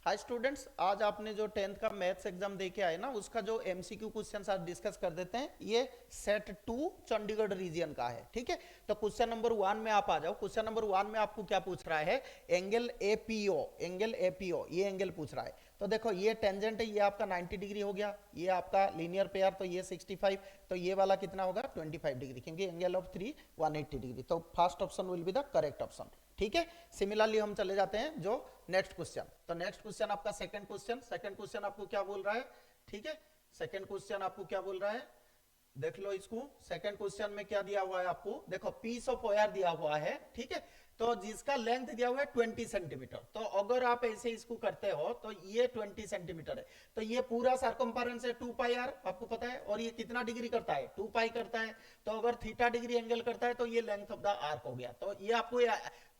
Hi students, आज आपने जो 10th का मैथ्स एग्जाम दे के आए ना, उसका जो एमसीक्यू क्वेश्चन आज डिस्कस कर देते हैं। ये सेट 2 चंडीगढ़ रीजन का है। ठीक है, तो क्वेश्चन नंबर 1 में आप आ जाओ। क्वेश्चन नंबर 1 में आपको क्या पूछ रहा है? एंगल एपीओ, एंगल एपीओ ये एंगल पूछ रहा है। तो देखो ये टेंजेंट है, ये आपका 90 डिग्री हो गया, ये आपका लीनियर पेयर तो ये 65, तो ये वाला कितना होगा 25 डिग्री, क्योंकि एंगल ऑफ 3 180 डिग्री। तो first option will be the correct option. ठीक है, सिमिलरली हम चले जाते हैं जो नेक्स्ट क्वेश्चन। तो नेक्स्ट क्वेश्चन आपका सेकंड क्वेश्चन। सेकंड क्वेश्चन आपको क्या बोल रहा है? ठीक है, सेकंड क्वेश्चन आपको क्या बोल रहा है, देख लो इसको। सेकंड क्वेश्चन में क्या दिया हुआ है आपको? देखो पीस ऑफ वायर दिया हुआ है। ठीक है, तो जिसका लेंथ दिया हुआ है 20 सेंटीमीटर। तो अगर आप ऐसे इसको करते हो तो ये 20 सेंटीमीटर है, तो ये पूरा सर्कम्फरेंस है 2 पाई आर, आपको पता है। और ये कितना डिग्री करता है? 2 पाई करता है। तो अगर थीटा डिग्री एंगल करता है तो ये लेंथ ऑफ द आर्क हो गया। तो ये आपको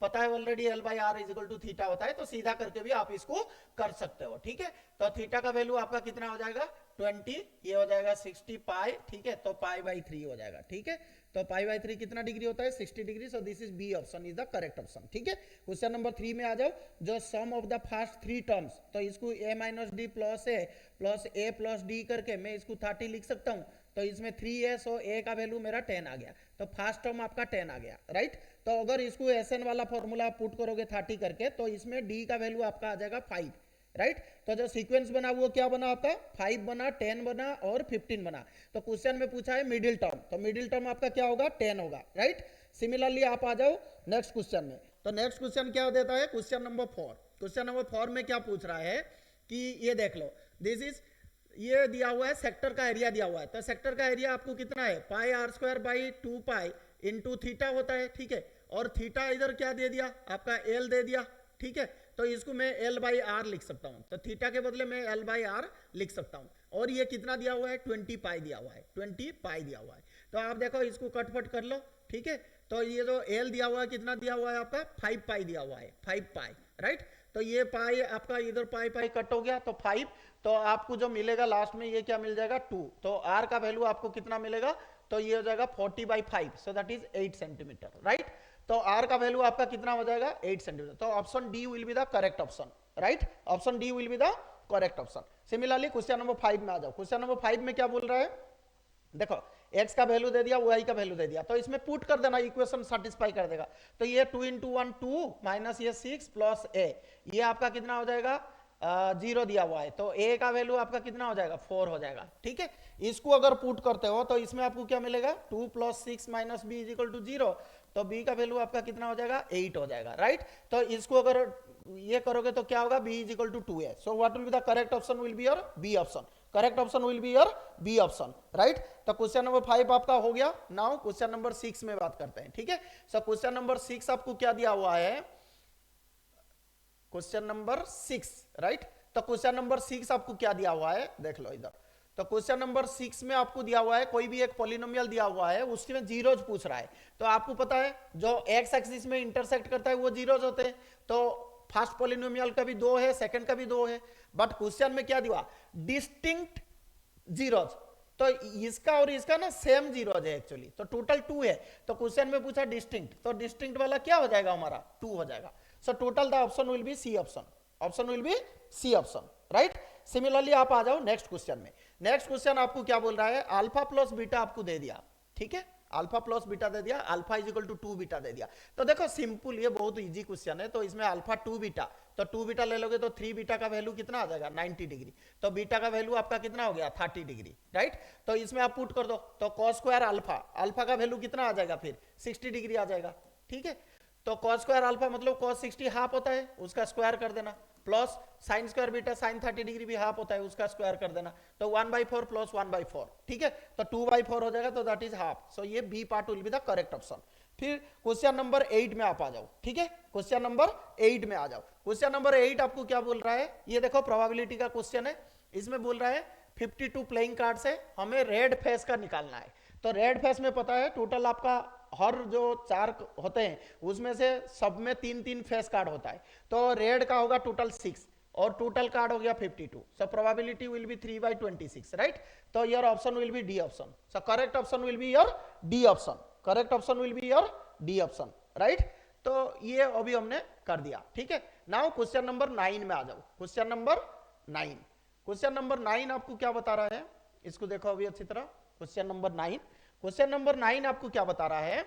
पता है already, L by R is equal to theta होता है, तो सीधा करके भी आप इसको कर सकते हो। ठीक है, तो थीटा का वैल्यू आपका कितना हो जाएगा 20, ये हो जाएगा 60 पाई। ठीक है, तो पाई बाई 3 हो जाएगा। ठीक है, तो पाई बाई 3 कितना डिग्री होता है? 60 degree. So this is B option is the correct option. ठीक है, क्वेश्चन नंबर 3 में आ जाओ। जो sum of the first 3 terms, तो इसको a minus D plus A plus D करके मैं इसको 30 लिख सकता हूँ। तो इसमें 3 है, सो a का वैल्यू मेरा 10 आ गया। तो फर्स्ट टर्म आपका 10 आ गया, राइट। तो अगर इसको एसएन वाला फॉर्मूला पुट करोगे 30 करके, तो इसमें d का वैल्यू आपका आ जाएगा 5, राइट। तो जो सीक्वेंस बना वो क्या बना आपका? 5 बना, 10 बना और 15 बना। तो क्वेश्चन में पूछा है मिडिल टर्म, तो मिडिल टर्म आपका क्या होगा? 10 होगा, राइट। सिमिलरली आप आ जाओ नेक्स्ट क्वेश्चन में। तो नेक्स्ट क्वेश्चन क्या देता है? Question number 4। क्वेश्चन नंबर 4 में क्या पूछ रहा है कि ये देख लो, दिस इज, ये दिया हुआ है सेक्टर का एरिया दिया हुआ है। तो सेक्टर का एरिया आपको कितना है? Pi r square by 2 pi into theta होता है। ठीक है, और थीटा इधर क्या दे दिया आपका? एल दे दिया। ठीक है, तो इसको मैं एल बाई आर लिख सकता हूं। तो थीटा के बदले मैं एल बाई आर लिख सकता हूं। और ये कितना दिया हुआ है? 20 पाई दिया हुआ है, 20 पाई दिया हुआ है। तो आप देखो इसको कटफट कर लो। ठीक है, तो ये जो एल दिया हुआ है कितना दिया हुआ है आपका? 5 पाई दिया हुआ है, 5 पाई, राइट। तो ये पाई आपका इधर पाई पाई कट हो गया, तो 5। तो आपको जो मिलेगा लास्ट में ये क्या मिल जाएगा? 2। तो आर का वैल्यू आपको कितना मिलेगा? तो ये हो जाएगा 40/5, सो दैट इज 8 सेंटीमीटर, राइट। तो आर का वैल्यू आपका कितना हो जाएगा? 8 सेंटीमीटर। तो option D will be the correct option, right. Option D will be the correct option. Similarly question number 5 में आ जाओ। क्वेश्चन नंबर 5 में क्या बोल रहा है? देखो x का वैल्यू दे दिया, y का वैल्यू दे दिया, तो इसमें पुट कर देना, इक्वेशन सेटिस्फाई कर देगा। तो ये 2 इंटू 1 2 माइनस ये 6 प्लस a, ये आपका कितना हो जाएगा? 0 दिया हुआ है, तो a का वैल्यू आपका कितना हो जाएगा? 4 हो जाएगा। ठीक है, इसको अगर पुट करते हो तो इसमें आपको क्या मिलेगा? 2 plus 6 minus b is equal to 0। तो b का वैल्यू आपका कितना हो जाएगा? 8 हो जाएगा, राइट। तो इसको अगर ये करोगे तो क्या होगा? b is equal to 2a। So what will be the correct option? Will be your B option. Correct option will be your B option, right. तो क्वेश्चन नंबर 5 आपका हो गया। नाउ क्वेश्चन नंबर 6 में बात करते हैं। ठीक है, सो क्वेश्चन नंबर 6 आपको क्या दिया हुआ है? Question number 6, right. तो क्वेश्चन नंबर 6 आपको क्या दिया हुआ है? देख लो इधर। तो क्वेश्चन नंबर 6 में आपको दिया हुआ है कोई भी एक पॉलिनोमियल दिया हुआ है, उसमें जीरोज पूछ रहा है। तो आपको पता है जो एक्स एक्सिस में इंटरसेक्ट करता है वो जीरोज होते हैं। तो फर्स्ट पॉलिनोमियल का भी 2 है, सेकंड का भी 2 है, बट क्वेश्चन में क्या दिया? Distinct zeros. तो इसका और इसका ना सेम जीरोज है एक्चुअली, तो टोटल 2 है। तो क्वेश्चन में पूछा डिस्टिंक्ट, तो डिस्टिंक्ट वाला क्या हो जाएगा हमारा? 2 हो जाएगा। So total the option will be C option. Option will be C option, right. Similarly आप आ जाओ नेक्स्ट क्वेश्चन में। नेक्स्ट क्वेश्चन आपको क्या बोल रहा है? अल्फा प्लस बीटा आपको दे दिया। ठीक है, अल्फा प्लस बीटा दे दिया, alpha is equal to 2 beta दे दिया। तो देखो सिंपल, ये बहुत इजी क्वेश्चन है। तो इसमें अल्फा 2 बीटा, तो 2 बीटा ले लोगे तो 3 बीटा का वैल्यू कितना आ जाएगा? 90 डिग्री। तो बीटा का वैल्यू आपका कितना हो गया? 30 डिग्री, राइट। तो इसमें आप पुट कर दो, तो कॉस स्क्वायर अल्फा, अल्फा का वैल्यू कितना आ जाएगा? फिर 60 डिग्री आ जाएगा। ठीक है, तो कॉस स्क्वायर अल्फा मतलब कॉस 60 हाफ होता है, उसका स्क्वायर कर देना, plus sine square beta sine 30 degree भी हाफ होता है, उसका स्क्वायर कर देना। तो 1/4 प्लस 1/4, ठीक है, तो 2/4 हो जाएगा, तो दैट इज हाफ। सो ये B part will be the correct option. फिर क्वेश्चन नंबर 8 में आप आ जाओ। ठीक है, क्वेश्चन नंबर 8 में आ जाओ। क्वेश्चन नंबर 8 आपको क्या बोल रहा है? ये देखो प्रोबेबिलिटी का क्वेश्चन है। इसमें बोल रहा है 52 प्लेइंग कार्ड्स है, हमें रेड फेस का निकालना है। तो रेड फेस में पता है टोटल आपका हर जो 4 होते हैं उसमें से सब में 3-3 फेस कार्ड होता है। तो रेड का होगा टोटल 6 और टोटल कार्ड हो गया 52। So probability will be 3/26, right. तो your option will be D option. So correct option will be your D option. Correct option will be your D option, right. तो ये अभी हमने कर दिया। ठीक है, नाउ क्वेश्चन नंबर 9 में आ जाओ। क्वेश्चन नंबर 9, क्वेश्चन नंबर 9 आपको क्या बता रहा है, इसको देखो अभी अच्छी तरह। क्वेश्चन नंबर 9, क्वेश्चन नंबर 9 आपको क्या बता रहा है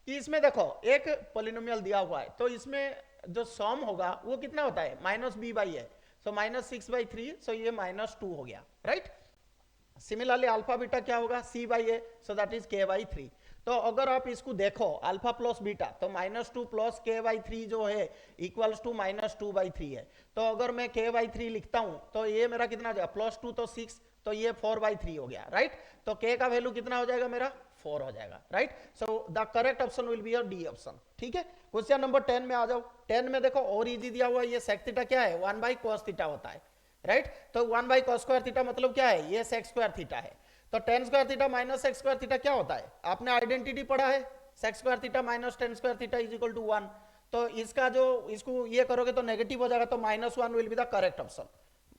कि इसमें देखो एक पॉलिनोमियल दिया हुआ है, तो इसमें जो सम होगा वो कितना होता है, माइनस बी बाई है, सो माइनस 6/3, सो ये -2 हो गया, राइट। सिमिलरली अल्फा बीटा क्या होगा, C by A, so that is k/3। तो अगर आप इसको देखो अल्फा प्लस बीटा, तो -2 प्लस k/3 जो है इक्वल्स टू -2/3 है। तो अगर मैं k/3 लिखता हूं तो ये मेरा कितना हो जाएगा, +2 तो 6, तो ये 4/3 हो गया, राइट। तो k का वैल्यू कितना हो जाएगा मेरा, 4 हो जाएगा, right. So the correct option will be your D option, ठीक है। क्वेश्चन नंबर 10 में आ जाओ। 10 में देखो और इजी दिया हुआ है, ये sec थीटा क्या है, 1/cos थीटा होता है, राइट। तो 1/cos² थीटा मतलब क्या है, ये sec² थीटा है। तो tan² theta minus sec² theta क्या होता है, आपने आइडेंटिटी पढ़ा है, sec² theta minus tan² theta is equal to 1। तो इसका जो इसको ये करोगे तो नेगेटिव हो जाएगा, तो -1 will be the correct option,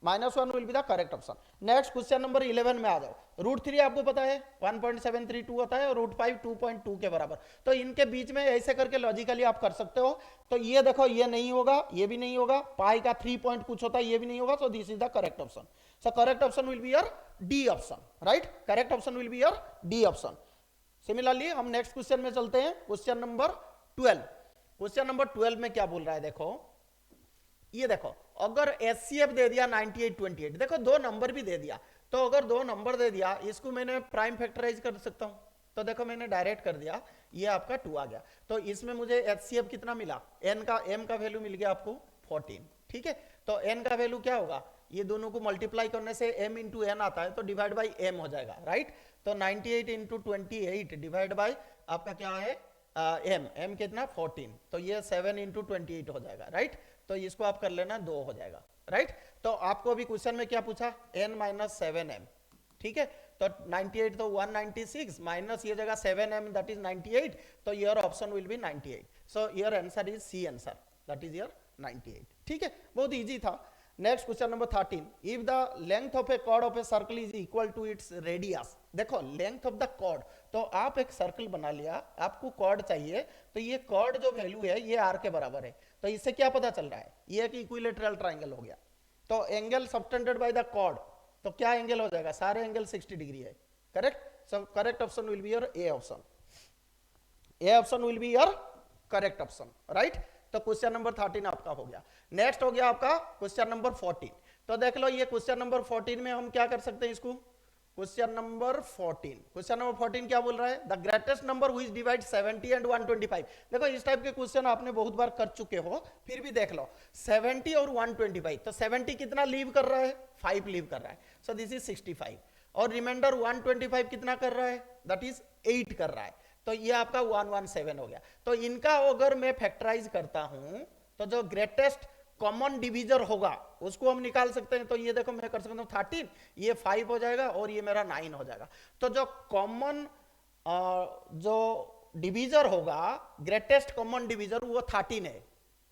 -1 will be the correct option. Next question number 11 में आ जाओ। √3 आपको पता है 1.732 होता है और √5 2.2 के बराबर। तो इनके बीच में ऐसे करके लॉजिकली आप कर सकते हो। तो ये देखो ये नहीं होगा, ये भी नहीं होगा, पाई का 3 पॉइंट कुछ होता है, ये भी नहीं होगा, सो this is the correct option. So correct option will be your D option, right. Correct option will be your D option. Similarly हम नेक्स्ट क्वेश्चन में चलते हैं, क्वेश्चन नंबर 12। क्वेश्चन नंबर 12 में क्या बोल रहा है, देखो ये देखो, अगर HCF दे दिया 9828, देखो दो नंबर भी दे दिया, तो अगर दो नंबर दे दिया इसको मैंने प्राइम फैक्टराइज कर सकता हूं। तो देखो मैंने डायरेक्ट कर दिया, ये आपका 2 आ गया। तो इसमें मुझे HCF कितना मिला, m का वैल्यू मिल गया आपको 14, ठीक है। तो n का वैल्यू क्या होगा, ये दोनों को मल्टीप्लाई करने से m इंटू n आता है, तो डिवाइड बाई m हो जाएगा, राइट। तो 98 इंटू 28 डिवाइड बाई आपका क्या है m कितना 14, तो ये 7 इंटू 28 हो जाएगा, राइट। तो इसको आप कर लेना 2 हो जाएगा, राइट। तो आपको अभी क्वेश्चन में क्या पूछा, n-7m, ठीक है। तो 98 तो 196 माइनस ये जगह 7m दैट इज 98, तो your option will be 98। So your answer is C answer, that is your 98, ठीक है। बहुत इजी था। Next question number 13, if the length of a chord of a circle is equal to its radius. देखो length of the chord, तो आप एक circle बना लिया, आपको कॉर्ड चाहिए, तो ये कॉर्ड जो वैल्यू है ये r के बराबर है। तो इससे क्या पता चल रहा है, ये एक इक्विलेटरल ट्राइंगल हो गया। तो angle subtended by the chord, तो क्या एंगल हो जाएगा, सारे एंगल 60 डिग्री है, correct. So correct option will be your A option, A option will be your correct option, right. तो क्वेश्चन नंबर 13 आपका हो गया। नेक्स्ट हो गया आपका क्वेश्चन नंबर 14। तो देख लो ये क्वेश्चन नंबर 14 में हम क्या कर सकते हैं इसको, क्वेश्चन नंबर 14, क्वेश्चन नंबर 14 क्या बोल रहा है, the greatest number which divide 70 and 125। देखो इस टाइप के क्वेश्चन आपने बहुत बार कर चुके हो, फिर भी देख लो 70 और 125, तो 70 कितना लीव कर रहा है, 5 लीव कर रहा है, सो दिस इज 65। और रिमाइंडर 125 कितना कर रहा है, दैट इज 8 कर रहा है, तो ये आपका 117 हो गया। तो इनका अगर मैं फैक्टराइज करता हूं तो जो ग्रेटेस्ट कॉमन डिवीजर होगा उसको हम निकाल सकते हैं। तो ये देखो मैं कर सकता हूं 13, ये 5 हो जाएगा और ये मेरा 9 हो जाएगा। तो जो कॉमन जो डिवीजर होगा, ग्रेटेस्ट कॉमन डिवीजर वो 13 है,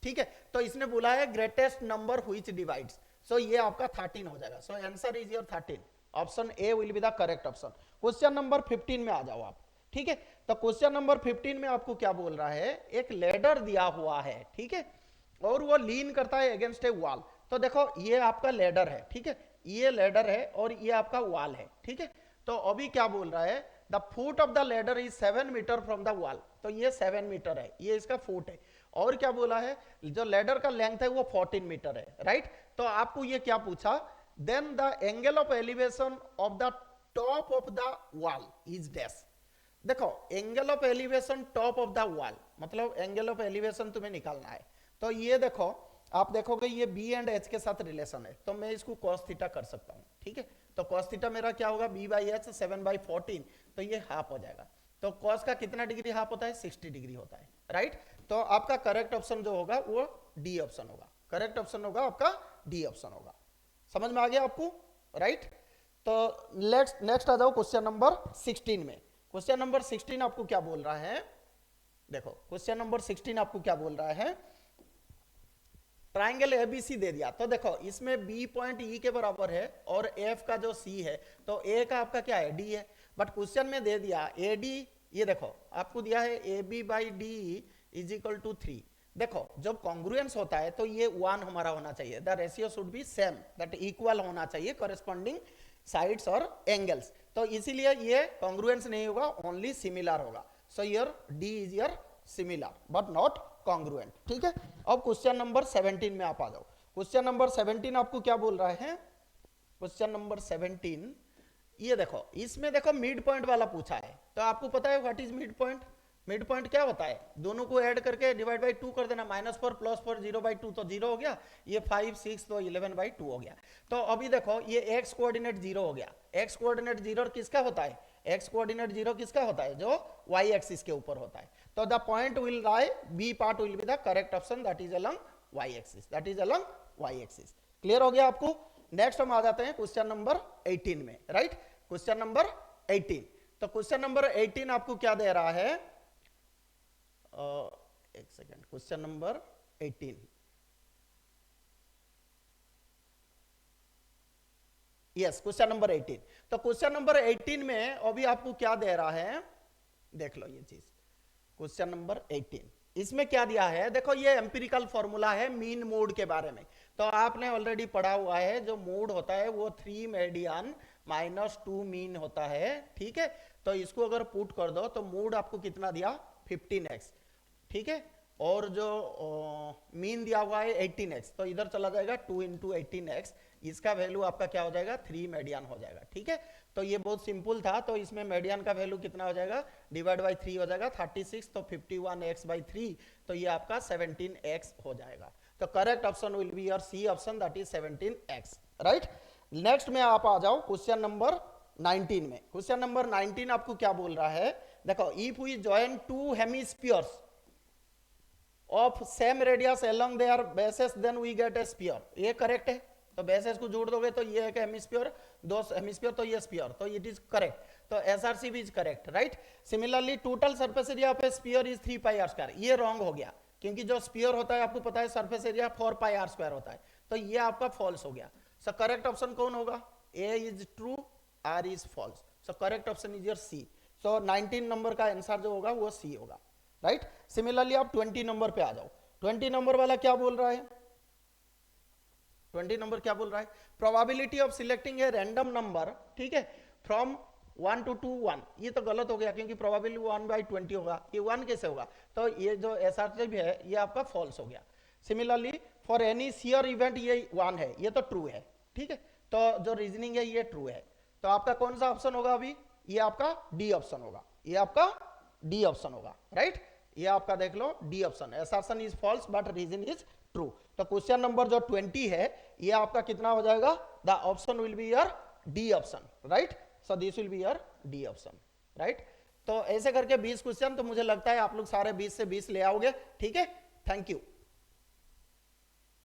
ठीक है। तो इसने बोला है ग्रेटेस्ट नंबर व्हिच डिवाइड्स, सो ये आपका 13 हो जाएगा। So answer is your 13, option A will be the correct option. Question number 15 में आ जाओ आप, ठीक है। तो क्वेश्चन नंबर 15 में आपको क्या बोल रहा है, एक लेडर दिया हुआ है, ठीक है, और वो लीन करता है अगेंस्ट ए वॉल। तो देखो ये आपका लेडर है, ठीक है, ये लेडर है और ये आपका वॉल है, ठीक है। तो अभी क्या बोल रहा है, the foot of the ladder is 7 meter from the wall, तो ये 7 मीटर है, ये इसका फुट है। और क्या बोला है, जो लेडर का लेंथ है वो 14 मीटर है, राइट। तो आपको ये क्या पूछा, then the angle of elevation of the top of the wall is dash. देखो angle of elevation top of the wall, मतलब एंगल ऑफ एलिवेशन तुम्हें निकालना है। तो ये देखो आप देखोगे ये b एंड h के साथ रिलेशन है, तो मैं इसको cos थीटा कर सकता हूं, ठीक है। तो cos थीटा मेरा क्या होगा, b/h 7/14, तो ये हाफ हो जाएगा। तो cos का कितना डिग्री हाफ होता है, 60 डिग्री होता है, राइट। तो आपका करेक्ट ऑप्शन जो होगा वो डी ऑप्शन होगा, करेक्ट ऑप्शन होगा आपका डी ऑप्शन होगा। समझ में आ गया आपको, राइट। तो नेक्स्ट आ जाओ क्वेश्चन नंबर 16 में। क्वेश्चन नंबर 16 आपको क्या बोल रहा है, देखो क्वेश्चन नंबर 16 आपको क्या बोल रहा है, ट्राइंगल एबीसी दे दिया। तो देखो इसमें बी पॉइंट ई के बराबर है और एफ का जो सी है, तो ए का आपका क्या है, डी है। बट क्वेश्चन में दे दिया ए डी, ये देखो आपको दिया है A B by D is equal to 3, देखो जब कॉन्ग्रुएंस होता है तो ये 1 हमारा होना चाहिए, the ratio should be same, that equal होना चाहिए कॉरेस्पॉन्डिंग साइड्स और एंगल्स, तो इसीलिए ये कॉन्ग्रुएंस नहीं होगा, ओनली सिमिलर होगा। So your D is your similar but not congruent, ठीक है। अब क्वेश्चन नंबर 17 में आप आ जाओ। क्वेश्चन नंबर 17 आपको क्या बोल रहा है, क्वेश्चन नंबर 17 ये देखो, इसमें देखो मिड पॉइंट वाला पूछा है, तो आपको पता है what is mid point. Mid point क्या होता है, दोनों को ऐड करके डिवाइड बाई 2 कर देना, -4 +4 0/2 तो 0 हो गया, ये 5 6 तो 11/2 हो गया। तो अभी देखो ये x कोऑर्डिनेट 0 हो गया, x कोऑर्डिनेट 0 किसका होता है, x कोऑर्डिनेट 0 किसका होता है, जो y एक्सिस के ऊपर होता है। तो the point will lie be part will be the correct option, that is along y axis, that is along y axis. Clear हो गया आपको। नेक्स्ट हम आ जाते हैं क्वेश्चन नंबर 18 में, राइट। क्वेश्चन नंबर 18, तो क्वेश्चन नंबर 18 आपको क्या दे रहा है, एक second, question number 18, yes question number 18। तो क्वेश्चन नंबर 18 में अभी आपको क्या दे रहा है, देख लो ये चीज, क्वेश्चन नंबर 18 इसमें क्या दिया है, देखो ये एम्पिरिकल फॉर्मूला है मीन मोड के बारे में, तो आपने ऑलरेडी पढ़ा हुआ है, जो मोड होता है वो 3 मेडियन -2 मीन होता है, ठीक है। तो इसको अगर पुट कर दो तो मोड आपको कितना दिया 15x, ठीक है, और जो मीन दिया हुआ है 18x, तो इधर चला जाएगा 2 × 18x, इसका वैल्यू आपका क्या हो जाएगा 3 मेडियन हो जाएगा, ठीक है। तो ये बहुत सिंपल था, तो इसमें मेडियन का वैल्यू कितना हो जाएगा, डिवाइड बाई 3 हो जाएगा 36, तो 51x/3, तो ये आपका 17x हो जाएगा। तो correct option will be your C option, that is 17x, right. Next में आप आ जाओ क्वेश्चन नंबर 19 में। क्वेश्चन नंबर 19 आपको क्या बोल रहा है, देखो if we join 2 hemispheres of same radius along their bases then we get a sphere, ये करेक्ट है। तो बेसेस को जोड़ दोगे तो ये है हेमिस्फीयर, 2 हेमिस्फीयर तो ये स्फीयर, तो इट इज करेक्ट, तो एसआरसी भी is correct, right. Similarly total surface area of A sphere is 3πr², ये रॉन्ग हो गया, क्योंकि जो स्फीयर होता है आपको पता है सरफेस एरिया 4πr² होता है, तो ये आपका फॉल्स हो गया। सो करेक्ट ऑप्शन कौन होगा, A is true, R is false, so correct option is your C. So 19 नंबर का आंसर जो होगा वो सी होगा, राइट। सिमिलरली आप 20 नंबर पे आ जाओ। 20 नंबर वाला क्या बोल रहा है, 20 नंबर क्या बोल रहा है, probability of selecting a random number, ठीक है, फ्रॉम 1 to 2 1, ये तो गलत हो गया क्योंकि प्रोबेबिलिटी 1/20 होगा, ये 1 कैसे होगा, तो ये जो एसआरसी भी है ये आपका फॉल्स हो गया। Similarly for any shear event ये 1 है, ये तो ट्रू है, ठीक है, तो जो रीजनिंग है ये ट्रू है, तो आपका कौन सा ऑप्शन होगा अभी, ये आपका डी ऑप्शन होगा, ये आपका डी ऑप्शन होगा, राइट। ये आपका देख लो D option, assertion is false but reason is true. तो क्वेश्चन नंबर जो 20 है ये आपका कितना हो जाएगा, the option will be your D option, right. So this will be your D option, right. तो ऐसे करके 20 क्वेश्चन, तो मुझे लगता है आप लोग सारे 20 से 20 ले आओगे, ठीक है। Thank you.